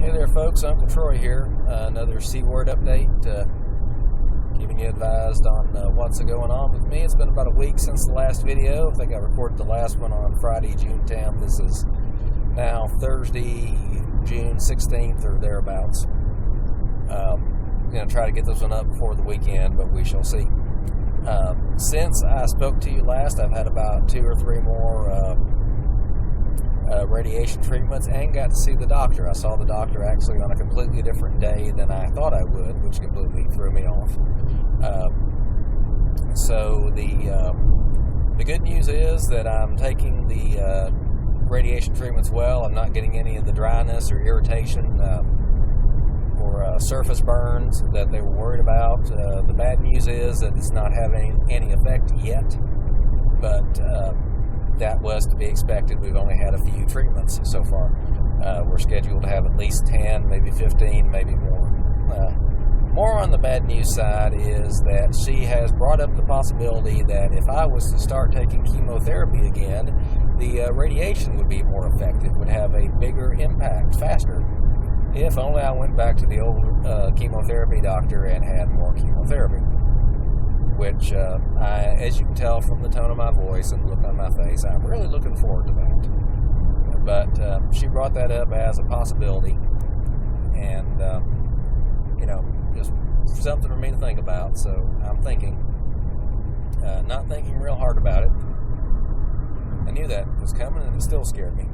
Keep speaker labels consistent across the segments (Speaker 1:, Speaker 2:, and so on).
Speaker 1: Hey there folks, Uncle Troy here. Another C-word update, keeping you advised on what's going on with me. It's been about a week since the last video. I think I recorded the last one on Friday, June 10th. This is now Thursday, June 16th or thereabouts. I'm going to try to get this one up before the weekend, but we shall see. Since I spoke to you last, I've had about 2 or 3 more radiation treatments and got to see the doctor. I saw the doctor actually on a completely different day than I thought I would, which completely threw me off. So the good news is that I'm taking the radiation treatments well. I'm not getting any of the dryness or irritation or surface burns that they were worried about. The bad news is that it's not having any effect yet, but that was to be expected. We've only had a few treatments so far. We're scheduled to have at least 10, maybe 15, maybe more. More on the bad news side is that she has brought up the possibility that if I was to start taking chemotherapy again, the radiation would be more effective, would have a bigger impact faster. If only I went back to the old chemotherapy doctor and had more chemotherapy. Which, as you can tell from the tone of my voice and the look on my face, I'm really looking forward to that. But she brought that up as a possibility, and, just something for me to think about, so I'm thinking. Not thinking real hard about it. I knew that was coming, and it still scared me.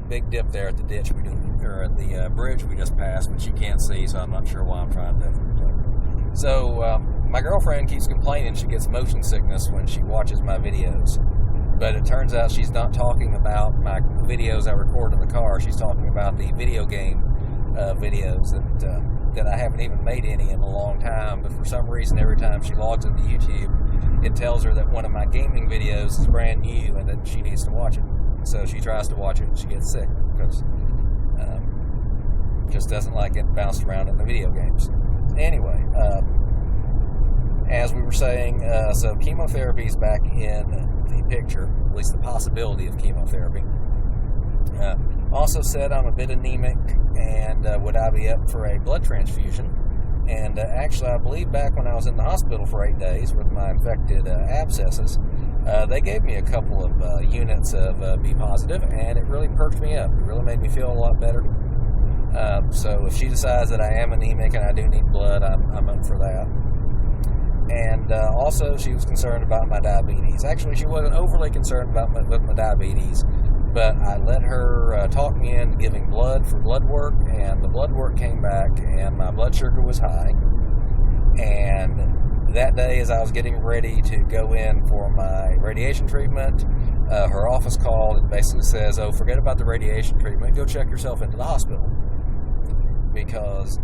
Speaker 1: Big dip there at the ditch or at the bridge we just passed, which you can't see, so I'm not sure why I'm trying to. So, my girlfriend keeps complaining she gets motion sickness when she watches my videos. But it turns out she's not talking about my videos I record in the car. She's talking about the video game videos that I haven't even made any in a long time. But for some reason, every time she logs into YouTube, it tells her that one of my gaming videos is brand new and that she needs to watch it. So she tries to watch it and she gets sick because just doesn't like getting bounced around in the video games. Anyway, as we were saying, so chemotherapy is back in the picture, at least the possibility of chemotherapy. Also said I'm a bit anemic, and would I be up for a blood transfusion? And actually, I believe back when I was in the hospital for 8 days with my infected abscesses, they gave me a couple of units of B positive, and it really perked me up. It really made me feel a lot better. So if she decides that I am anemic and I do need blood, I'm up for that. And also, she was concerned about my diabetes. Actually, she wasn't overly concerned about my diabetes, but I let her talk me into giving blood for blood work, and the blood work came back, and my blood sugar was high. And that day, as I was getting ready to go in for my radiation treatment, her office called and basically says, "Oh, forget about the radiation treatment. Go check yourself into the hospital." Because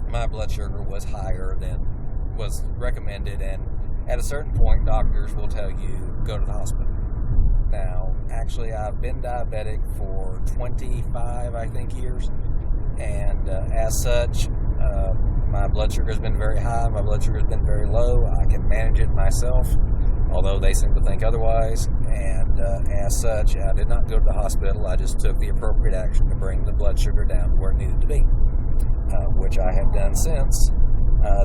Speaker 1: my blood sugar was higher than was recommended, and at a certain point, doctors will tell you, go to the hospital. Now, actually, I've been diabetic for 25, I think, years, and as such, my blood sugar has been very high, my blood sugar has been very low. I can manage it myself, although they seem to think otherwise, and as such, I did not go to the hospital. I just took the appropriate action to bring the blood sugar down to where it needed to be, which I have done since.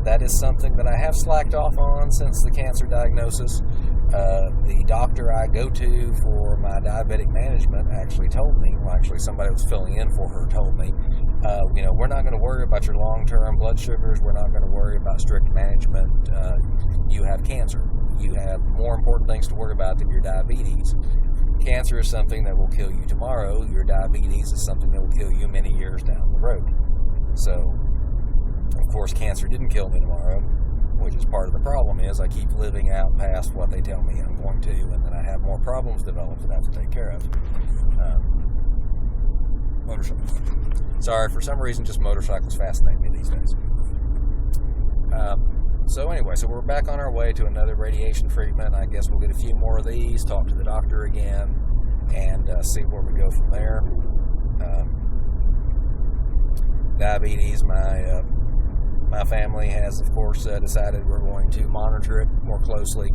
Speaker 1: That is something that I have slacked off on since the cancer diagnosis. The doctor I go to for my diabetic management actually told me, well, actually somebody who was filling in for her told me, we're not going to worry about your long-term blood sugars. We're not going to worry about strict management. You have cancer. You have more important things to worry about than your diabetes. Cancer is something that will kill you tomorrow. Your diabetes is something that will kill you many years down the road. So, of course, cancer didn't kill me tomorrow, which is part of the problem is I keep living out past what they tell me I'm going to, and then I have more problems develop that I have to take care of. Motorcycles. Sorry, for some reason, just motorcycles fascinate me these days. So anyway, so we're back on our way to another radiation treatment. I guess we'll get a few more of these, talk to the doctor again, and see where we go from there. Diabetes, my family has, of course, decided we're going to monitor it more closely.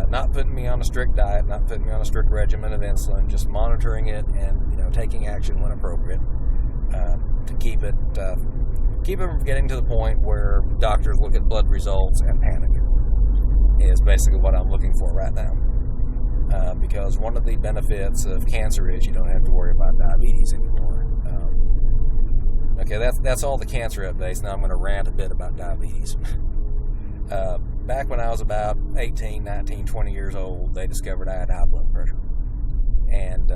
Speaker 1: not putting me on a strict diet, not putting me on a strict regimen of insulin, just monitoring it and taking action when appropriate to keep it from getting to the point where doctors look at blood results and panic. Is basically what I'm looking for right now. Because one of the benefits of cancer is you don't have to worry about diabetes anymore. Okay, that's all the cancer updates. Now I'm going to rant a bit about diabetes. Back when I was about 18, 19, 20 years old, they discovered I had high blood pressure. And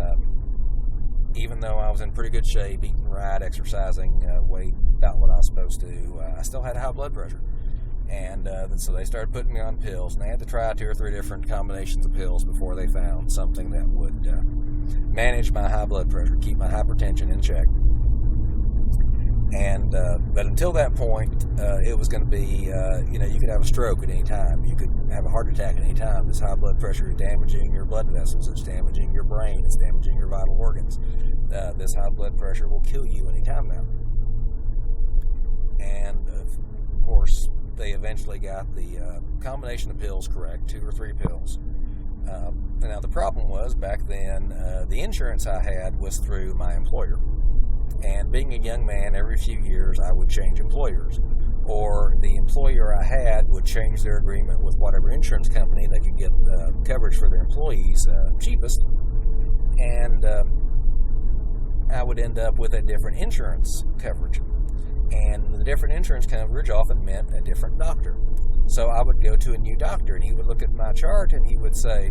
Speaker 1: even though I was in pretty good shape, eating right, exercising, weighed about what I was supposed to, I still had high blood pressure. And so they started putting me on pills, and they had to try 2 or 3 different combinations of pills before they found something that would manage my high blood pressure, keep my hypertension in check. And but until that point, it was going to be, you could have a stroke at any time. You could have a heart attack at any time. This high blood pressure is damaging your blood vessels. It's damaging your brain. It's damaging your vital organs. This high blood pressure will kill you any time now. And, of course, they eventually got the combination of pills correct, 2 or 3 pills. Now, the problem was, back then, the insurance I had was through my employer. And being a young man, every few years I would change employers. Or the employer I had would change their agreement with whatever insurance company they could get coverage for their employees cheapest. And I would end up with a different insurance coverage. And the different insurance coverage often meant a different doctor. So I would go to a new doctor, and he would look at my chart, and he would say,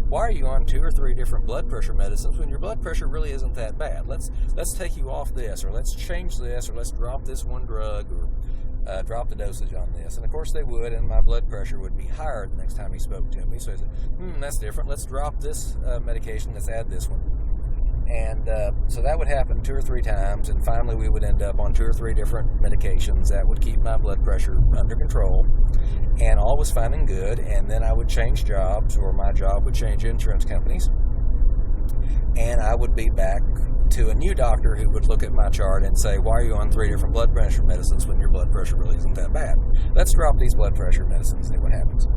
Speaker 1: why are you on 2 or 3 different blood pressure medicines when your blood pressure really isn't that bad? Let's take you off this, or let's change this, or let's drop this one drug, or drop the dosage on this. And of course they would, and my blood pressure would be higher the next time he spoke to me. So he said, that's different. Let's drop this medication. Let's add this one. And so that would happen 2 or 3 times, and finally we would end up on 2 or 3 different medications that would keep my blood pressure under control, and all was fine and good. And then I would change jobs, or my job would change insurance companies, and I would be back to a new doctor who would look at my chart and say, why are you on 3 different blood pressure medicines when your blood pressure really isn't that bad? Let's drop these blood pressure medicines and see what happens.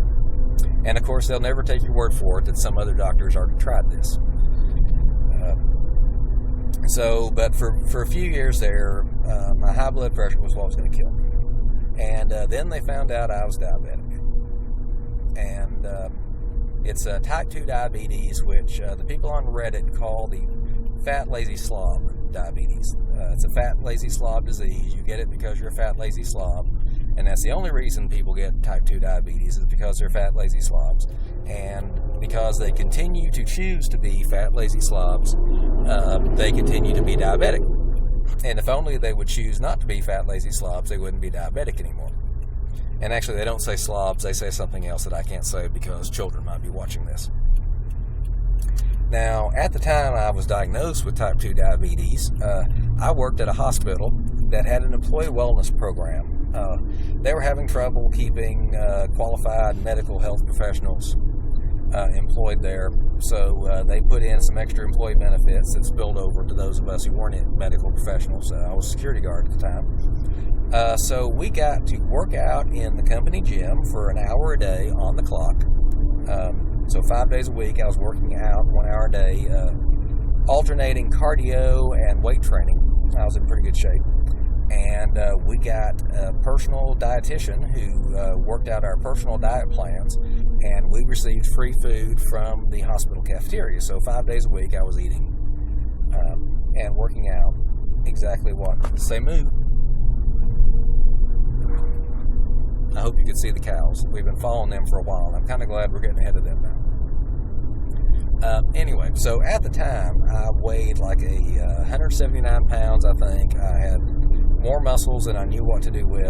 Speaker 1: And of course they'll never take your word for it that some other doctors already tried this. But for a few years there, my high blood pressure was what was going to kill me. And then they found out I was diabetic. And it's type 2 diabetes, which the people on Reddit call the fat, lazy slob diabetes. It's a fat, lazy slob disease. You get it because you're a fat, lazy slob. And that's the only reason people get type 2 diabetes, is because they're fat, lazy slobs. And because they continue to choose to be fat, lazy slobs, they continue to be diabetic. And if only they would choose not to be fat, lazy slobs, they wouldn't be diabetic anymore. And actually, they don't say slobs, they say something else that I can't say because children might be watching this. Now, at the time I was diagnosed with type 2 diabetes, I worked at a hospital that had an employee wellness program. They were having trouble keeping qualified medical health professionals employed there, so they put in some extra employee benefits that spilled over to those of us who weren't medical professionals. I was a security guard at the time. So we got to work out in the company gym for an hour a day on the clock. So 5 days a week I was working out 1 hour a day, alternating cardio and weight training. I was in pretty good shape. And we got a personal dietitian who worked out our personal diet plans, and we received free food from the hospital cafeteria. So 5 days a week I was eating and working out exactly what? Say moo. I hope you can see the cows. We've been following them for a while, and I'm kind of glad we're getting ahead of them now. Anyway, so at the time, I weighed like 179 pounds, I think. I had more muscles than I knew what to do with.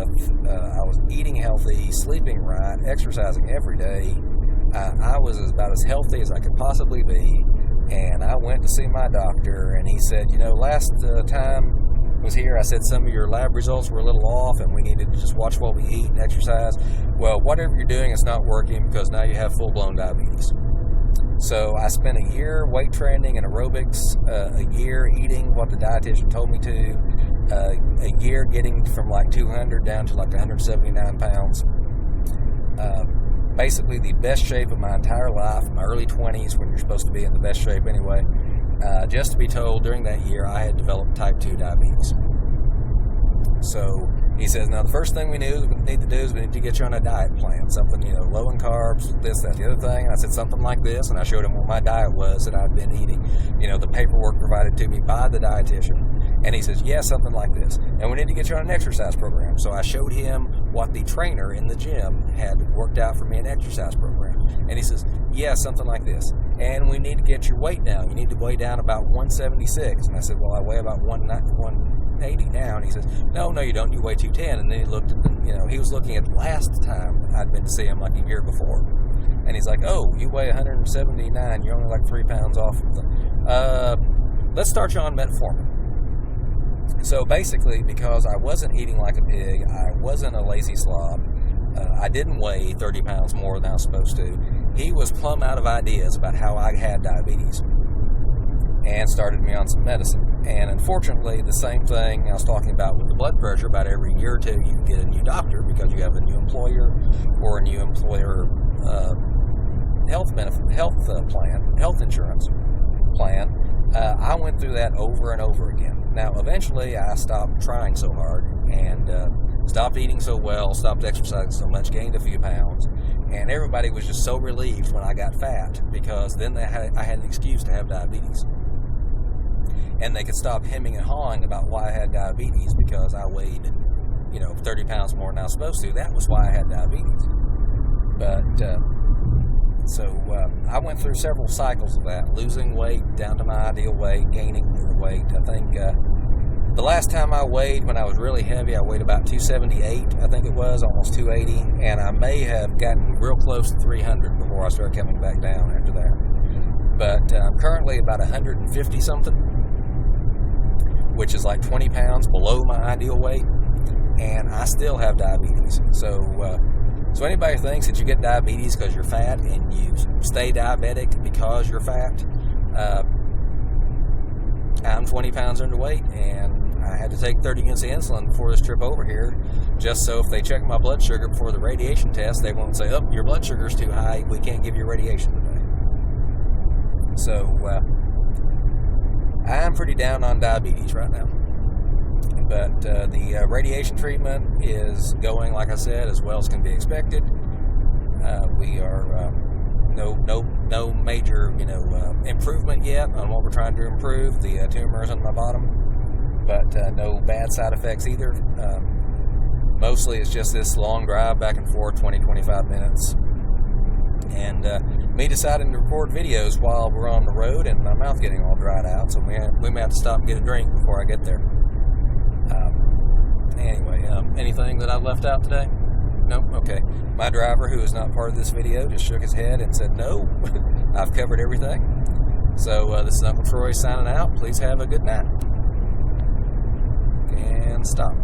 Speaker 1: I was eating healthy, sleeping right, exercising every day. I was about as healthy as I could possibly be, and I went to see my doctor, and he said, last time I was here, I said some of your lab results were a little off, and we needed to just watch what we eat and exercise. Well, whatever you're doing is not working, because now you have full-blown diabetes. So I spent a year weight training and aerobics, a year eating what the dietitian told me to, a year getting from like 200 down to like 179 pounds. basically the best shape of my entire life, my early 20s, when you're supposed to be in the best shape anyway, just to be told during that year I had developed type 2 diabetes. So he says, now the first thing we need to do is we need to get you on a diet plan, something, low in carbs, this, that, the other thing. And I said something like this, and I showed him what my diet was that I'd been eating, the paperwork provided to me by the dietitian. And he says, yeah, something like this. And we need to get you on an exercise program. So I showed him what the trainer in the gym had worked out for me, an exercise program. And he says, yeah, something like this. And we need to get your weight down. You need to weigh down about 176. And I said, well, I weigh about 180 now. And he says, no, you don't. You weigh 210. And then he looked at, he was looking at the last time I'd been to see him, like a year before. And he's like, oh, you weigh 179. You're only like 3 pounds off. Let's start you on metformin. So basically, because I wasn't eating like a pig, I wasn't a lazy slob, I didn't weigh 30 pounds more than I was supposed to, he was plumb out of ideas about how I had diabetes and started me on some medicine. And unfortunately, the same thing I was talking about with the blood pressure, about every year or two you get a new doctor because you have a new employer or a new employer health insurance plan. I went through that over and over again. Now, eventually, I stopped trying so hard and stopped eating so well, stopped exercising so much, gained a few pounds, and everybody was just so relieved when I got fat because then I had an excuse to have diabetes. And they could stop hemming and hawing about why I had diabetes because I weighed, 30 pounds more than I was supposed to. That was why I had diabetes. But I went through several cycles of that, losing weight down to my ideal weight, gaining weight. I think the last time I weighed, when I was really heavy, I weighed about 278, I think it was, almost 280, and I may have gotten real close to 300 before I started coming back down after that. But I'm currently about 150-something, which is like 20 pounds below my ideal weight, and I still have diabetes. So anybody who thinks that you get diabetes because you're fat and you stay diabetic because you're fat, I'm 20 pounds underweight, and I had to take 30 units of insulin before this trip over here, just so if they check my blood sugar before the radiation test, they won't say, oh, your blood sugar's too high, we can't give you radiation today. So I'm pretty down on diabetes right now. But the radiation treatment is going, like I said, as well as can be expected. We are no major improvement yet on what we're trying to improve. The tumor is on my bottom, but no bad side effects either. Mostly it's just this long drive back and forth, 20-25 minutes, and me deciding to record videos while we're on the road and my mouth getting all dried out. So we may have to stop and get a drink before I get there. Anyway, anything that I've left out today? Nope. Okay. My driver, who is not part of this video, just shook his head and said, no, I've covered everything. So this is Uncle Troy signing out. Please have a good night. And stop.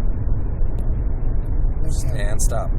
Speaker 1: And stop.